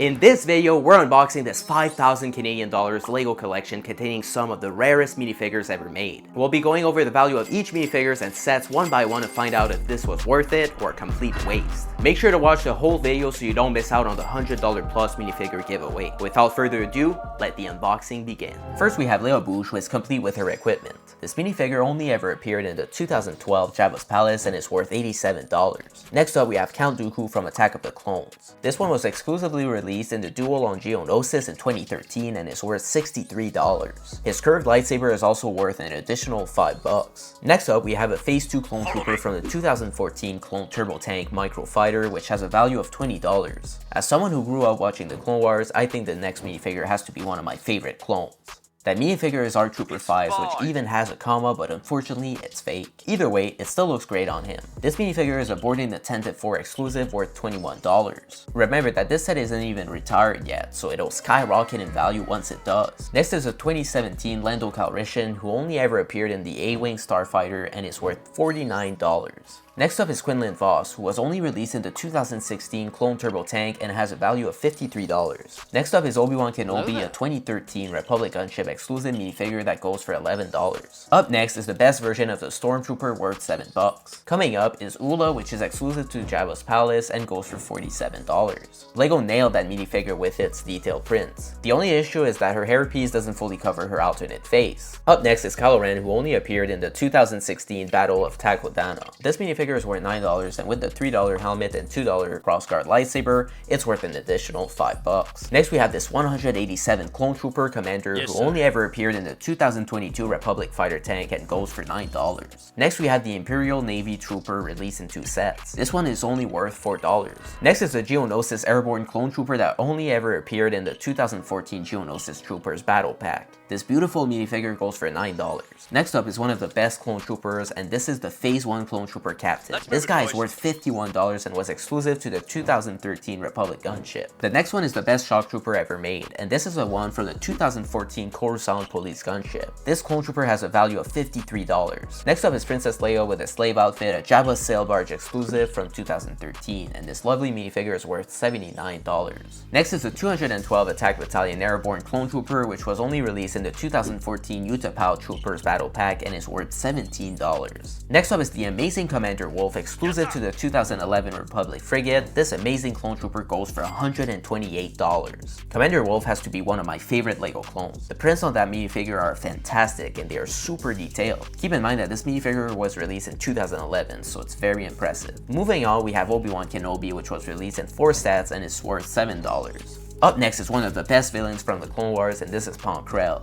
In this video, we're unboxing this 5,000 Canadian dollars Lego collection containing some of the rarest minifigures ever made. We'll be going over the value of each minifigures and sets one by one to find out if this was worth it or a complete waste. Make sure to watch the whole video so you don't miss out on the $100 plus minifigure giveaway. Without further ado, let the unboxing begin. First we have Leia Bouche, who is complete with her equipment. This minifigure only ever appeared in the 2012 Jabba's Palace and is worth $87. Next up we have Count Dooku from Attack of the Clones. This one was exclusively released in the Duel on Geonosis in 2013 and is worth $63. His curved lightsaber is also worth an additional $5. Next up we have a Phase 2 Clone Trooper from the 2014 Clone Turbo Tank Micro Fighter, which has a value of $20. As someone who grew up watching the Clone Wars, I think the next minifigure has to be one of my favorite clones. That minifigure is R-Trooper 5, which even has a comma, but unfortunately it's fake. Either way, it still looks great on him. This minifigure is a Boarding the 10-4 exclusive worth $21. Remember that this set isn't even retired yet, so it'll skyrocket in value once it does. Next is a 2017 Lando Calrissian, who only ever appeared in the A-Wing Starfighter and is worth $49. Next up is Quinlan Vos, who was only released in the 2016 Clone Turbo Tank and has a value of $53. Next up is Obi-Wan Kenobi, a 2013 Republic Gunship exclusive minifigure that goes for $11. Up next is the best version of the Stormtrooper worth $7. Coming up is Ula, which is exclusive to Jabba's Palace and goes for $47. Lego nailed that minifigure with its detailed prints. The only issue is that her hairpiece doesn't fully cover her alternate face. Up next is Kylo Ren, who only appeared in the 2016 Battle of Takodana. This minifigure is worth $9, and with the $3 helmet and $2 crossguard lightsaber, it's worth an additional $5. Next we have this 187 Clone Trooper Commander, who only ever appeared in the 2022 Republic Fighter Tank and goes for $9. Next we have the Imperial Navy Trooper, released in 2 sets. This one is only worth $4. Next is the Geonosis Airborne Clone Trooper that only ever appeared in the 2014 Geonosis Troopers Battle Pack. This beautiful minifigure goes for $9. Next up is one of the best Clone Troopers, and this is the Phase 1 Clone Trooper Captain. This guy is worth $51 and was exclusive to the 2013 Republic Gunship. The next one is the best Shock Trooper ever made, and this is the one from the 2014 Coruscant Police Gunship. This Clone Trooper has a value of $53. Next up is Princess Leia with a slave outfit, a Jabba Sail Barge exclusive from 2013, and this lovely minifigure is worth $79. Next is the 212 Attack Battalion Airborne Clone Trooper, which was only released in the 2014 Utapau Troopers Battle Pack and is worth $17. Next up is the Amazing Commander Wolf, exclusive to the 2011 Republic Frigate. This amazing clone trooper goes for $128. Commander Wolf has to be one of my favorite Lego clones. The prints on that minifigure are fantastic and they are super detailed. Keep in mind that this minifigure was released in 2011, so it's very impressive. Moving on, we have Obi-Wan Kenobi, which was released in 4 sets and is worth $7. Up next is one of the best villains from the Clone Wars, and this is Pong Krell,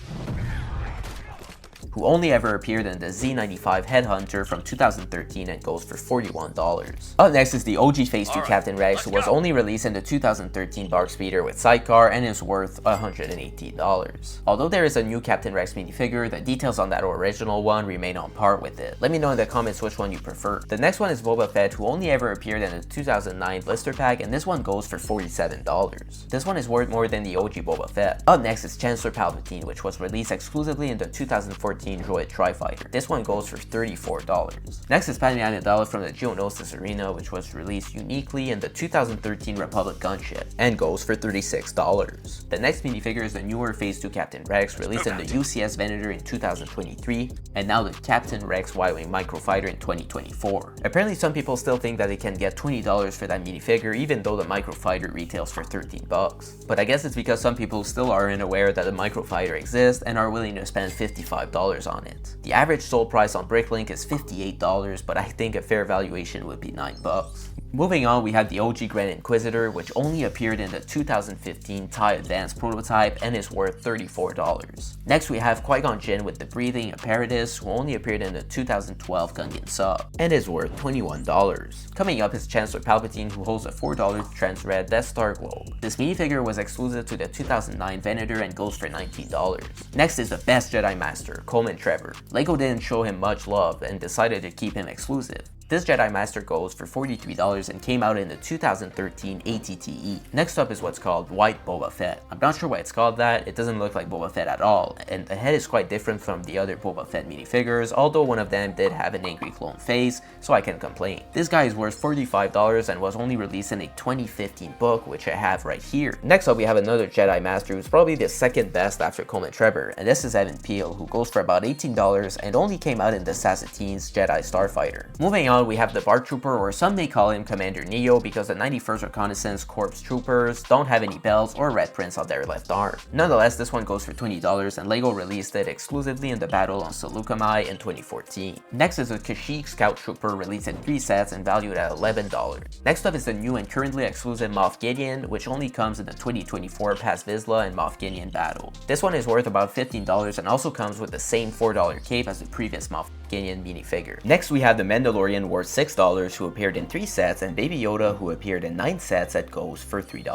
who only ever appeared in the Z95 Headhunter from 2013 and goes for $41. Up next is the OG Phase 2 Captain Rex, who was only released in the 2013 Bark Speeder with Sidecar and is worth $118. Although there is a new Captain Rex minifigure, the details on that original one remain on par with it. Let me know in the comments which one you prefer. The next one is Boba Fett, who only ever appeared in the 2009 Blister Pack, and this one goes for $47. This one is worth more than the OG Boba Fett. Up next is Chancellor Palpatine, which was released exclusively in the 2014 Droid Tri-Fighter. This one goes for $34. Next is Padme Amidala from the Geonosis Arena, which was released uniquely in the 2013 Republic Gunship and goes for $36. The next minifigure is the newer Phase 2 Captain Rex, released in the UCS Venator in 2023, and now the Captain Rex Y-Wing Microfighter in 2024. Apparently some people still think that they can get $20 for that minifigure, even though the Microfighter retails for $13. But I guess it's because some people still aren't aware that the Microfighter exists and are willing to spend $55 on it. The average sold price on Bricklink is $58, but I think a fair valuation would be $9. Moving on, we have the OG Grand Inquisitor, which only appeared in the 2015 TIE Advanced prototype and is worth $34. Next we have Qui-Gon Jinn with the Breathing Apparatus, who only appeared in the 2012 Gungan sub and is worth $21. Coming up is Chancellor Palpatine, who holds a $4 Trans-Red Death Star globe. This minifigure was exclusive to the 2009 Venator and goes for $19. Next is the best Jedi Master, Coleman Trevor. Lego didn't show him much love and decided to keep him exclusive. This Jedi Master goes for $43 and came out in the 2013 ATTE. Next up is what's called White Boba Fett. I'm not sure why it's called that, it doesn't look like Boba Fett at all, and the head is quite different from the other Boba Fett minifigures, although one of them did have an angry clone face, so I can't complain. This guy is worth $45 and was only released in a 2015 book, which I have right here. Next up we have another Jedi Master who's probably the second best after Coleman Trevor, and this is Evan Peel, who goes for about $18 and only came out in the Sassatine's Jedi Starfighter. Moving on, we have the BART Trooper, or some may call him Commander Neo, because the 91st Reconnaissance Corps troopers don't have any bells or red prints on their left arm. Nonetheless, this one goes for $20 and LEGO released it exclusively in the battle on Seleucami in 2014. Next is a Kashyyyk Scout Trooper released in 3 sets and valued at $11. Next up is the new and currently exclusive Moff Gideon, which only comes in the 2024 Paz Vizsla and Moff Gideon battle. This one is worth about $15 and also comes with the same $4 cape as the previous Moff Gideon minifigure. Next we have the Mandalorian worth $6 who appeared in 3 sets and Baby Yoda who appeared in 9 sets that goes for $3.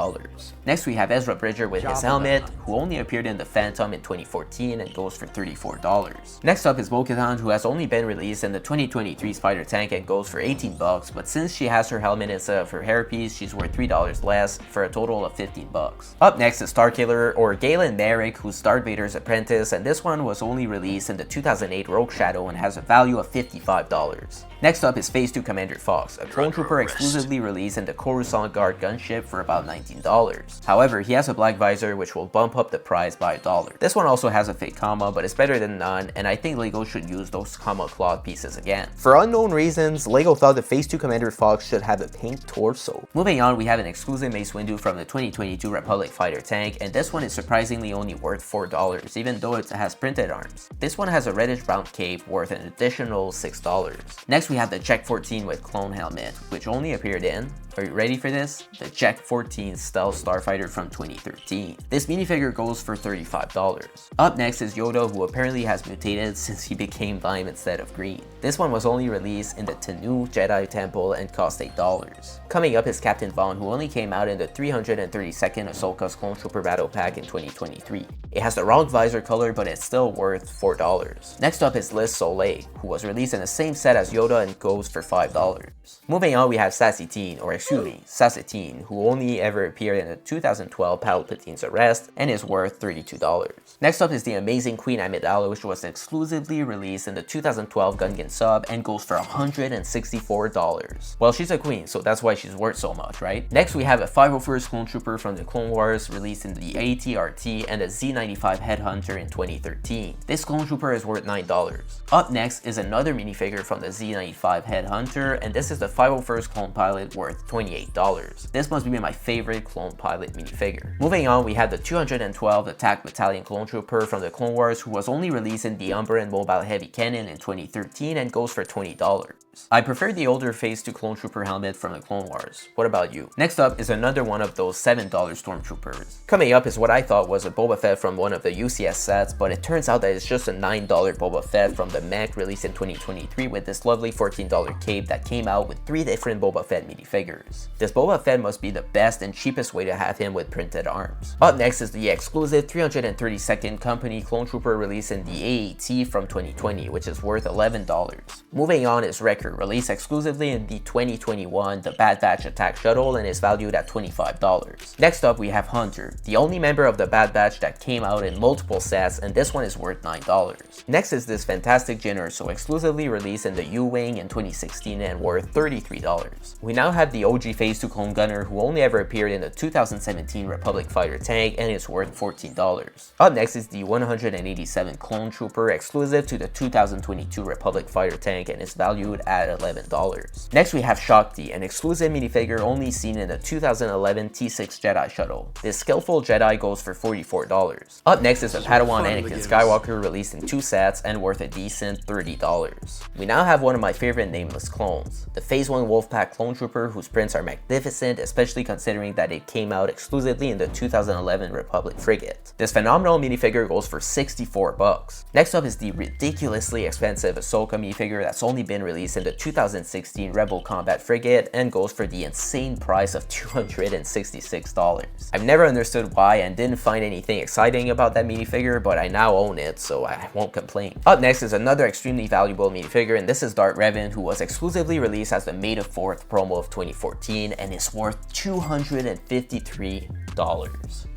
Next we have Ezra Bridger with his helmet who only appeared in the Phantom in 2014 and goes for $34. Next up is Bo-Katan, who has only been released in the 2023 Spider Tank and goes for $18, but since she has her helmet instead of her hairpiece, she's worth $3 less for a total of $15. Up next is Starkiller, or Galen Merrick, who's Darth Vader's apprentice, and this one was only released in the 2008 Rogue Shadow and has a value of $55. Next up is Phase 2 Commander Fox, a clone trooper exclusively released in the Coruscant Guard gunship for about $19. However, he has a black visor which will bump up the price by $1. This one also has a fake comma, but it's better than none, and I think LEGO should use those comma cloth pieces again. For unknown reasons, LEGO thought the Phase 2 Commander Fox should have a pink torso. Moving on, we have an exclusive Mace Windu from the 2022 Republic Fighter Tank, and this one is surprisingly only worth $4, even though it has printed arms. This one has a reddish brown cape worth an additional $6. Next we have the Check 14 with clone helmet, which only appeared in, are you ready for this? The Check 14 Stealth Starfighter from 2013. This minifigure goes for $35. Up next is Yoda, who apparently has mutated since he became lime instead of green. This one was only released in the Tanu Jedi Temple and cost $8. Coming up is Captain Vaughn, who only came out in the 332nd Ahsoka's Clone Trooper Battle Pack in 2023. It has the wrong visor color, but it's still worth $4. Next up is Liz Soleil, who was released in the same set as Yoda and goes for $5. Moving on, we have Sassy Teen, or excuse me, Sassatine, who only ever appeared in the 2012 Palpatine's Arrest and is worth $32. Next up is the amazing Queen Amidala, which was exclusively released in the 2012 Gungan sub and goes for $164. Well, she's a queen, so that's why she's worth so much, right? Next we have a 501st Clone Trooper from the Clone Wars released in the AT-RT and a Z95 Headhunter in 2013. This Clone Trooper is worth $9. Up next is another minifigure from the Z95 Headhunter, and this is the 501st Clone Pilot worth $28. This must be my favorite Clone Pilot minifigure. Moving on, we have the 212 Attack Battalion Clone Trooper from the Clone Wars, who was only released in the Umbran Mobile Heavy Cannon in 2013 and goes for $20. I prefer the older Phase 2 Clone Trooper helmet from the Clone Wars. What about you? Next up is another one of those $7 Stormtroopers. Coming up is what I thought was a Boba Fett from one of the UCS sets, but it turns out that it's just a $9 Boba Fett from the mech released in 2023 with this lovely $14 cape that came out with 3 different Boba Fett minifigures. This Boba Fett must be the best and cheapest way to have him with printed arms. Up next is the exclusive 332nd Company Clone Trooper released in the AAT from 2020, which is worth $11. Moving on is Wrecker, released exclusively in the 2021 The Bad Batch Attack Shuttle and is valued at $25. Next up we have Hunter, the only member of the Bad Batch that came out in multiple sets, and this one is worth $9. Next is this fantastic Jyn Erso, exclusively released in the U-Wing in 2016 and worth $33. We now have the OG Phase 2 Clone Gunner, who only ever appeared in the 2017 Republic Fighter Tank and is worth $14. Up next is the 187 Clone Trooper, exclusive to the 2022 Republic Fighter Tank and is valued at $11. Next we have Shakti, an exclusive minifigure only seen in the 2011 T6 Jedi Shuttle. This skillful Jedi goes for $44. Up next is a Padawan Anakin Skywalker, released in 2 sets and worth a decent $30. We now have one of my favorite nameless clones, the Phase 1 Wolfpack Clone Trooper, whose prints are magnificent, especially considering that it came out exclusively in the 2011 Republic Frigate. This phenomenal minifigure goes for $64. Next up is the ridiculously expensive Ahsoka minifigure that's only been released in in the 2016 Rebel Combat Frigate and goes for the insane price of $266. I've never understood why and didn't find anything exciting about that minifigure, but I now own it, so I won't complain. Up next is another extremely valuable minifigure, and this is Dart Revan, who was exclusively released as the May the 4th promo of 2014 and is worth $253.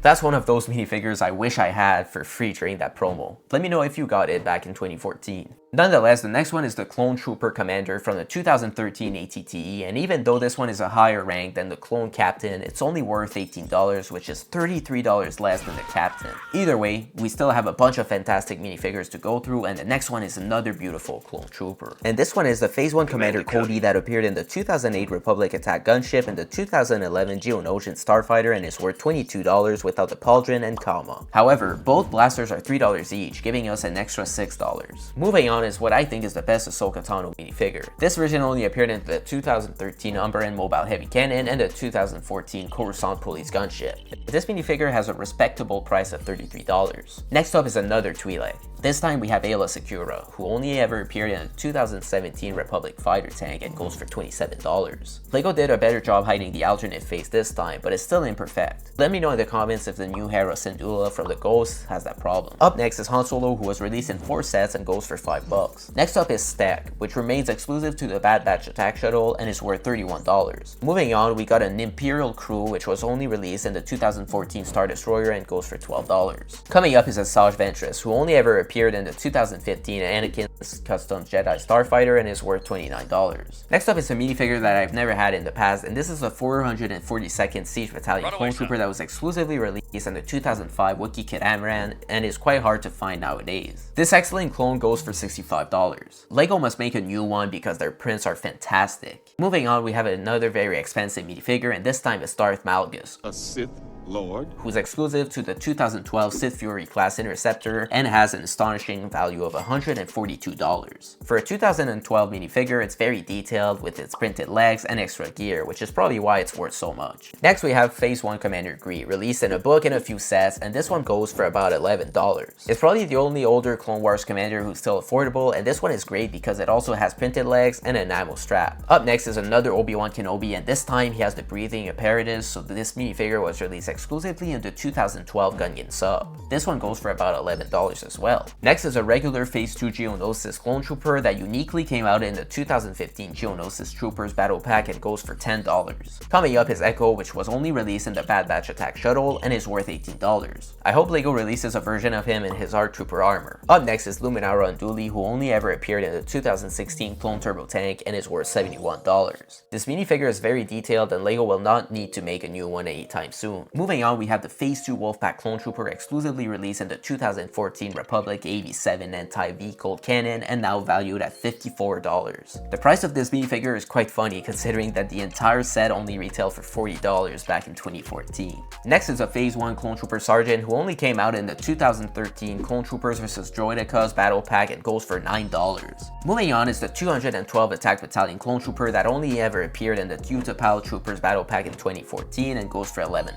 That's one of those minifigures I wish I had for free during that promo. Let me know if you got it back in 2014. Nonetheless, the next one is the Clone Trooper Commander from the 2013 ATTE, and even though this one is a higher rank than the Clone Captain, it's only worth $18, which is $33 less than the Captain. Either way, we still have a bunch of fantastic minifigures to go through, and the next one is another beautiful Clone Trooper. And this one is the Phase 1 Commander Cody that appeared in the 2008 Republic Attack Gunship and the 2011 Geonosian Starfighter and is worth $22 without the Pauldron and Kama. However, both blasters are $3 each, giving us an extra $6. Moving on is what I think is the best Ahsoka Tano minifigure. This version only appeared in the 2013 Umbaran Mobile Heavy Cannon and the 2014 Coruscant Police Gunship. This minifigure has a respectable price of $33. Next up is another Twi'lek. This time we have Aayla Secura, who only ever appeared in a 2017 Republic fighter tank and goes for $27. LEGO did a better job hiding the alternate face this time, but it's still imperfect. Let me know in the comments if the new Hera Syndulla from the Ghost has that problem. Up next is Han Solo, who was released in 4 sets and goes for $5. Next up is Stack, which remains exclusive to the Bad Batch Attack Shuttle and is worth $31. Moving on, we got an Imperial Crew, which was only released in the 2014 Star Destroyer and goes for $12. Coming up is Asajj Ventress, who only ever appeared in the 2015 Anakin's Custom Jedi Starfighter and is worth $29. Next up is a minifigure that I've never had in the past, and this is a 442nd Siege Battalion Clone Trooper that was exclusively released in the 2005 Wookiee Kit Amran and is quite hard to find nowadays. This excellent clone goes for $65. LEGO must make a new one because their prints are fantastic. Moving on, we have another very expensive minifigure, and this time it's Darth Malgus, a Sith Lord, who's exclusive to the 2012 Sith Fury class Interceptor and has an astonishing value of $142. For a 2012 minifigure, it's very detailed with its printed legs and extra gear, which is probably why it's worth so much. Next we have Phase 1 Commander Greed, released in a book and a few sets, and this one goes for about $11. It's probably the only older Clone Wars commander who's still affordable, and this one is great because it also has printed legs and an ammo strap. Up next is another Obi-Wan Kenobi, and this time he has the breathing apparatus, so this minifigure was released exclusively in the 2012 Gungan sub. This one goes for about $11 as well. Next is a regular Phase 2 Geonosis Clone Trooper that uniquely came out in the 2015 Geonosis Troopers Battle Pack and goes for $10. Coming up is Echo, which was only released in the Bad Batch Attack Shuttle and is worth $18. I hope LEGO releases a version of him in his ARC Trooper armor. Up next is Luminara Unduli, who only ever appeared in the 2016 Clone Turbo Tank and is worth $71. This minifigure is very detailed and LEGO will not need to make a new one anytime soon. Moving on, we have the Phase 2 Wolfpack Clone Trooper exclusively released in the 2014 Republic AV-7 anti-vehicle cannon and now valued at $54. The price of this minifigure is quite funny considering that the entire set only retailed for $40 back in 2014. Next is a Phase 1 Clone Trooper Sergeant who only came out in the 2013 Clone Troopers vs Droidekas Battle Pack and goes for $9. Moving on is the 212 Attack Battalion Clone Trooper that only ever appeared in the Utapau Troopers Battle Pack in 2014 and goes for $11.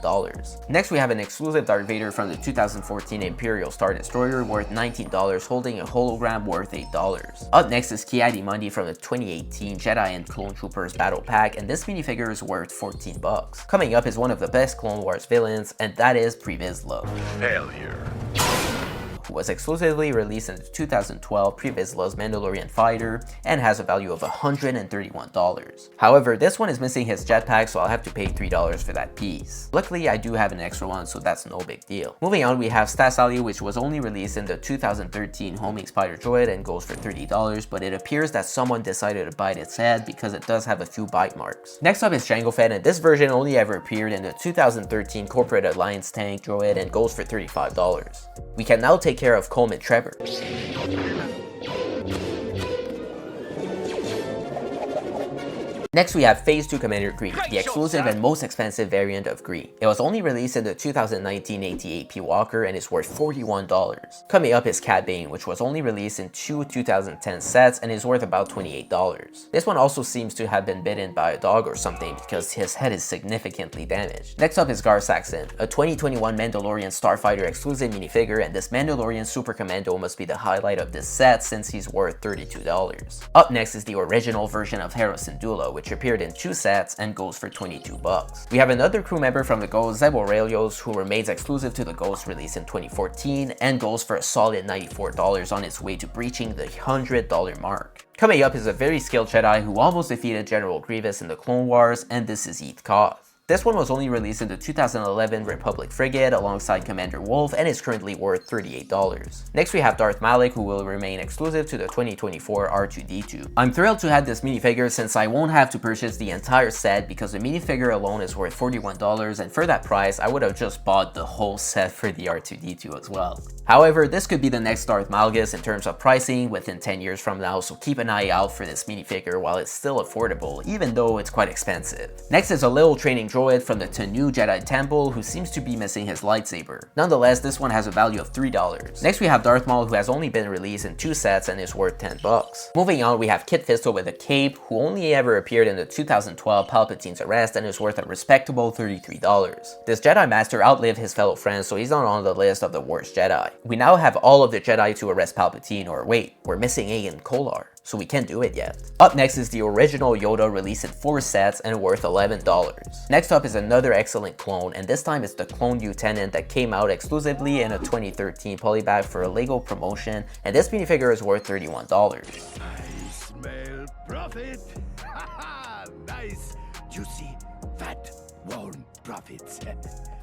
Next we have an exclusive Darth Vader from the 2014 Imperial Star Destroyer worth $19, holding a hologram worth $8. Up next is Ki-Adi-Mundi from the 2018 Jedi and Clone Troopers Battle Pack, and this minifigure is worth $14. Coming up is one of the best Clone Wars villains, and that is Pre Vizsla. failure. Who was exclusively released in the 2012 Pre Vizsla's Mandalorian Fighter and has a value of $131. However, this one is missing his jetpack, so I'll have to pay $3 for that piece. Luckily, I do have an extra one, so that's no big deal. Moving on, we have Stas Ali, which was only released in the 2013 Homing Spider Droid and goes for $30, but it appears that someone decided to bite its head because it does have a few bite marks. Next up is Jango Fett, and this version only ever appeared in the 2013 Corporate Alliance Tank Droid and goes for $35. We can now take care of Coleman Trevor. Next we have Phase 2 Commander Green, the exclusive and most expensive variant of Green. It was only released in the 2019 88P Walker and is worth $41. Coming up is Cat Bane, which was only released in two 2010 sets and is worth about $28. This one also seems to have been bitten by a dog or something because his head is significantly damaged. Next up is Gar Saxon, a 2021 Mandalorian Starfighter exclusive minifigure, and this Mandalorian Super Commando must be the highlight of this set since he's worth $32. Up next is the original version of Hera Syndulla, which appeared in two sets and goes for $22. We have another crew member from the Ghost, Zeb Aurelios, who remains exclusive to the Ghost, released in 2014 and goes for a solid $94 on its way to breaching the $100 mark. Coming up is a very skilled Jedi who almost defeated General Grievous in the Clone Wars, and this is Eat Koth. This one was only released in the 2011 Republic Frigate alongside Commander Wolf and is currently worth $38. Next we have Darth Malak, who will remain exclusive to the 2024 R2-D2. I'm thrilled to have this minifigure since I won't have to purchase the entire set because the minifigure alone is worth $41, and for that price I would have just bought the whole set for the R2-D2 as well. However, this could be the next Darth Malgus in terms of pricing within 10 years from now, so keep an eye out for this minifigure while it's still affordable, even though it's quite expensive. Next is a little training droid from the Tanu Jedi Temple who seems to be missing his lightsaber. Nonetheless, this one has a value of $3. Next we have Darth Maul, who has only been released in two sets and is worth $10. Moving on, we have Kit Fisto with a cape, who only ever appeared in the 2012 Palpatine's Arrest and is worth a respectable $33. This Jedi Master outlived his fellow friends, so he's not on the list of the worst Jedi. We now have all of the Jedi to arrest Palpatine, or wait, we're missing Aegon Kolar, so we can't do it yet. Up next is the original Yoda, released in 4 sets and worth $11. Next up is another excellent clone, and this time it's the Clone Lieutenant that came out exclusively in a 2013 polybag for a LEGO promotion, and this minifigure is worth $31. I smell profit. Nice, juicy, fat, warm profits.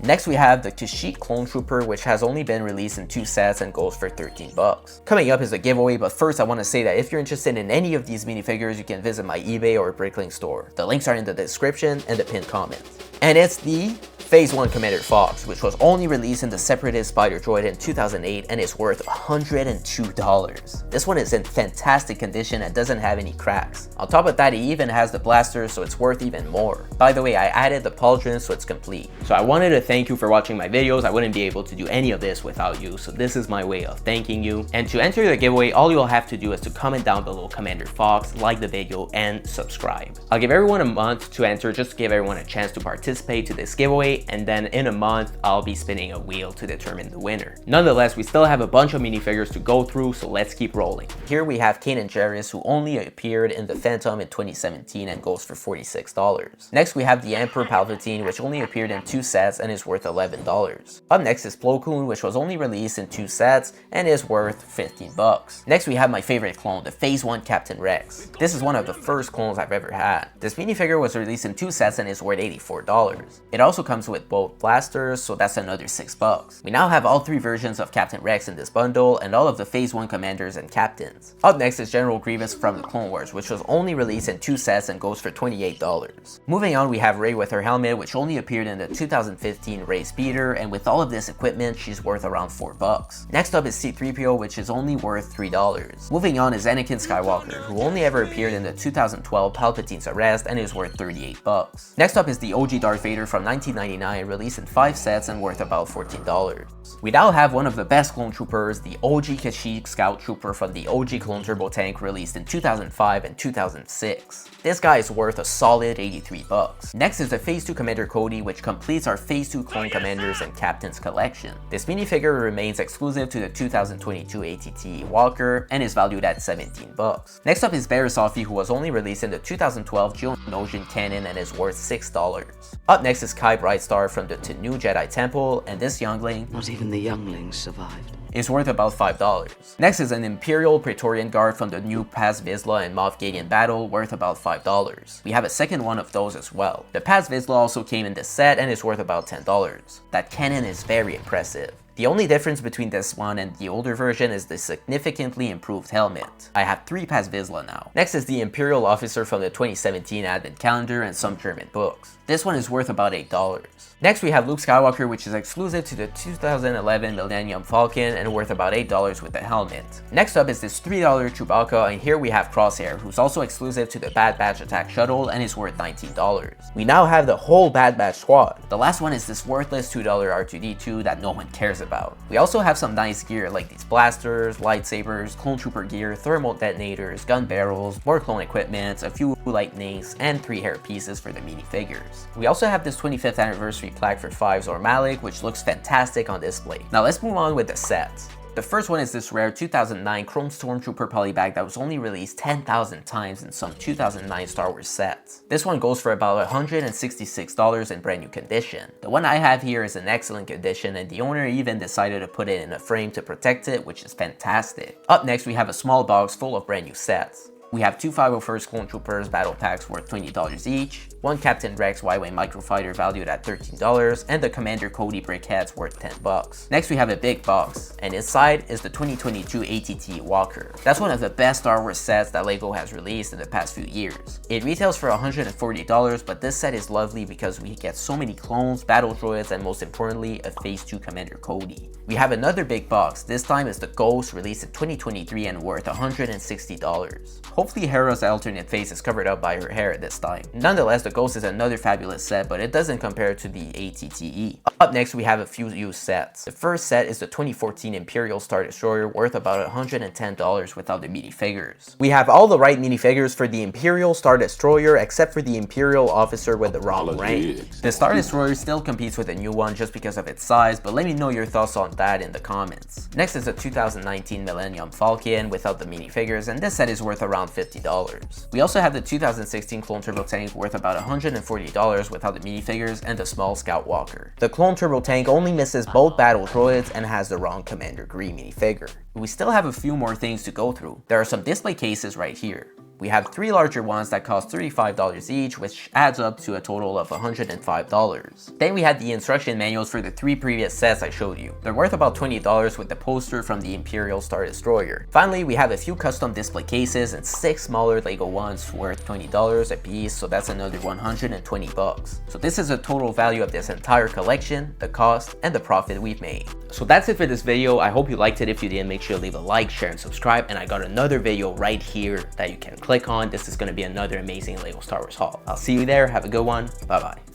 Next we have the Kashyyyk Clone Trooper, which has only been released in 2 sets and goes for $13. Coming up is a giveaway, but first I want to say that if you're interested in any of these minifigures, you can visit my eBay or Bricklink store. The links are in the description and the pinned comment. And it's the Phase 1 Commander Fox, which was only released in the Separatist Spider Droid in 2008 and is worth $102. This one is in fantastic condition and doesn't have any cracks. On top of that, it even has the blaster, so it's worth even more. By the way, I added the pauldron, so it's complete. So I wanted to thank you for watching my videos. I wouldn't be able to do any of this without you, so this is my way of thanking you. And to enter the giveaway, all you'll have to do is to comment down below Commander Fox, like the video, and subscribe. I'll give everyone a month to enter, just to give everyone a chance to participate to this giveaway, and then in a month I'll be spinning a wheel to determine the winner. Nonetheless, we still have a bunch of minifigures to go through, so let's keep rolling. Here we have Kanan Jarrus, who only appeared in the Phantom in 2017 and goes for $46. Next we have the Emperor Palpatine, which only appeared in 2 sets and is worth $11. Up next is Plo Koon, which was only released in 2 sets and is worth $15. Next we have my favorite clone, the Phase 1 Captain Rex. This is one of the first clones I've ever had. This minifigure was released in 2 sets and is worth $84. It also comes with both blasters, so that's another $6. We now have all 3 versions of Captain Rex in this bundle and all of the Phase 1 commanders and captains. Up next is General Grievous from the Clone Wars, which was only released in 2 sets and goes for $28. Moving on, we have Rey with her helmet, which only appeared in the 2015 Rey Speeder, and with all of this equipment, she's worth around $4. Next up is C-3PO, which is only worth $3. Moving on is Anakin Skywalker, who only ever appeared in the 2012 Palpatine's Arrest and is worth $38. Next up is the OG Darth Vader from 1999, released in 5 sets and worth about $14. We now have one of the best clone troopers, the OG Kashyyyk Scout Trooper from the OG Clone Turbo Tank, released in 2005 and 2006. This guy is worth a solid $83. Next is the Phase 2 Commander Cody, which completes our Phase 2 Clone Commanders and Captains collection. This minifigure remains exclusive to the 2022 ATT Walker and is valued at $17. Next up is Barasofi, who was only released in the 2012 Geonosian canon and is worth $6. Up next is Kai Brightstar from the Tanu Jedi Temple, and this youngling, not even the younglings survived, is worth about $5. Next is an Imperial Praetorian Guard from the new Paz Vizsla and Moff Gideon battle, worth about $5. We have a second one of those as well. The Paz Vizsla also came in this set and is worth about $10. That cannon is very impressive. The only difference between this one and the older version is the significantly improved helmet. I have 3 Pass Vizsla now. Next is the Imperial Officer from the 2017 Advent Calendar and some German books. This one is worth about $8. Next we have Luke Skywalker, which is exclusive to the 2011 Millennium Falcon and worth about $8 with the helmet. Next up is this $3 Chewbacca, and here we have Crosshair, who's also exclusive to the Bad Batch Attack Shuttle and is worth $19. We now have the whole Bad Batch squad. The last one is this worthless $2 R2-D2 that no one cares about. We also have some nice gear like these blasters, lightsabers, clone trooper gear, thermal detonators, gun barrels, more clone equipment, a few lightnings, and 3 hair pieces for the minifigures. We also have this 25th anniversary plaque for 5's or Malik, which looks fantastic on display. Now let's move on with the sets. The first one is this rare 2009 Chrome Stormtrooper polybag that was only released 10,000 times in some 2009 Star Wars sets. This one goes for about $166 in brand new condition. The one I have here is in excellent condition, and the owner even decided to put it in a frame to protect it, which is fantastic. Up next we have a small box full of brand new sets. We have 2 501st Clone Troopers battle packs worth $20 each, 1 Captain Rex Y-Wing Microfighter valued at $13, and the Commander Cody briquettes worth $10. Next we have a big box, and inside is the 2022 ATT Walker. That's one of the best Star Wars sets that LEGO has released in the past few years. It retails for $140, but this set is lovely because we get so many clones, battle droids, and most importantly, a Phase 2 Commander Cody. We have another big box. This time is the Ghost, released in 2023 and worth $160. Hopefully Hera's alternate face is covered up by her hair this time. Nonetheless, the Ghost is another fabulous set, but it doesn't compare to the ATTE. Up next we have a few used sets. The first set is the 2014 Imperial Star Destroyer, worth about $110 without the minifigures. We have all the right minifigures for the Imperial Star Destroyer except for the Imperial Officer with the wrong rank. The Star Destroyer still competes with the new one just because of its size, but let me know your thoughts on that in the comments. Next is the 2019 Millennium Falcon without the minifigures, and this set is worth around $50. We also have the 2016 Clone Turbo Tank worth about $140 without the minifigures and the small Scout Walker. The Clone Turbo Tank only misses both battle droids and has the wrong Commander Green minifigure. We still have a few more things to go through. There are some display cases right here. We have 3 larger ones that cost $35 each, which adds up to a total of $105. Then we had the instruction manuals for the 3 previous sets I showed you. They're worth about $20 with the poster from the Imperial Star Destroyer. Finally, we have a few custom display cases and 6 smaller LEGO ones worth $20 a piece, so that's another $120. So this is the total value of this entire collection, the cost, and the profit we've made. So that's it for this video. I hope you liked it. If you did, make sure to leave a like, share, and subscribe. And I got another video right here that you can click on. This is going to be another amazing LEGO Star Wars haul. I'll see you there. Have a good one. Bye bye.